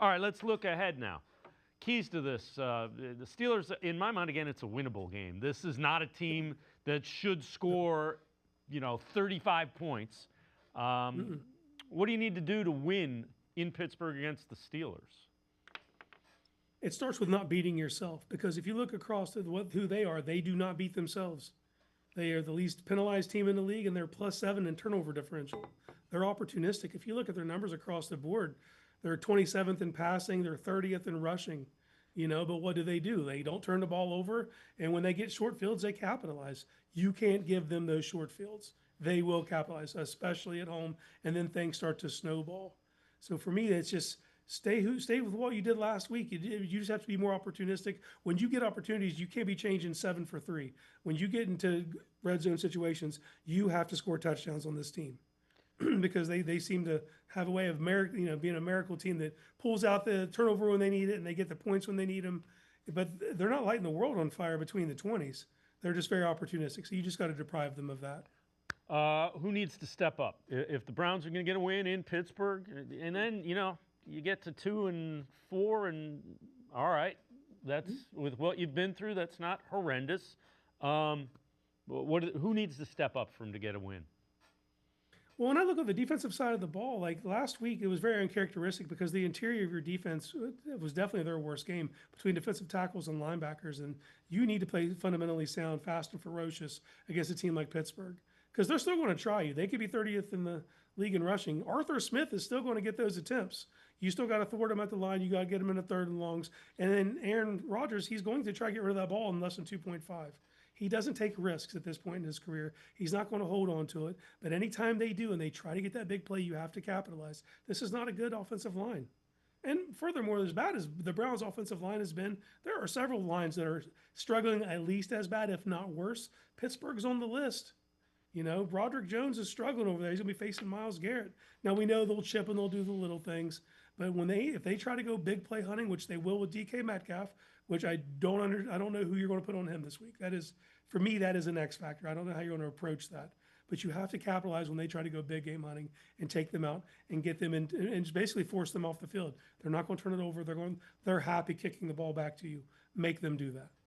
All right, let's look ahead now. Keys to this. The Steelers, in my mind, again, it's a winnable game. This is not a team that should score, 35 points. What do you need to do to win in Pittsburgh against the Steelers? It starts with not beating yourself, because if you look across to who they are, they do not beat themselves. They are the least penalized team in the league, and they're +7 in turnover differential. They're opportunistic. If you look at their numbers across the board, they're 27th in passing, they're 30th in rushing. But what do? They don't turn the ball over, and when they get short fields, they capitalize. You can't give them those short fields. They will capitalize, especially at home, and then things start to snowball. So for me, it's just stay with what you did last week. You just have to be more opportunistic. When you get opportunities, you can't be changing 7 for 3. When you get into red zone situations, you have to score touchdowns on this team. Because they seem to have a way of being a miracle team that pulls out the turnover when they need it and they get the points when they need them. But they're not lighting the world on fire between the 20s. They're just very opportunistic. So you just got to deprive them of that. Who needs to step up? If the Browns are going to get a win in Pittsburgh, and then, you get to 2-4, and all right, that's with what you've been through, that's not horrendous. Who needs to step up for them to get a win? Well, when I look at the defensive side of the ball, like last week, it was very uncharacteristic because the interior of your defense, it was definitely their worst game between defensive tackles and linebackers. And you need to play fundamentally sound, fast, and ferocious against a team like Pittsburgh, because they're still going to try you. They could be 30th in the league in rushing. Arthur Smith is still going to get those attempts. You still got to thwart him at the line. You got to get him in a 3rd and longs. And then Aaron Rodgers, he's going to try to get rid of that ball in less than 2.5. He doesn't take risks at this point in his career. He's not going to hold on to it. But anytime they do and they try to get that big play, you have to capitalize. This is not a good offensive line. And furthermore, as bad as the Browns' offensive line has been, there are several lines that are struggling at least as bad, if not worse. Pittsburgh's on the list. Broderick Jones is struggling over there. He's going to be facing Myles Garrett. Now, we know they'll chip and they'll do the little things. But if they try to go big play hunting, which they will with DK Metcalf, which I don't know who you're going to put on him this week. That is, for me, that is an X factor. I don't know how you're going to approach that. But you have to capitalize when they try to go big game hunting and take them out and get them in and basically force them off the field. They're not going to turn it over. They're happy kicking the ball back to you. Make them do that.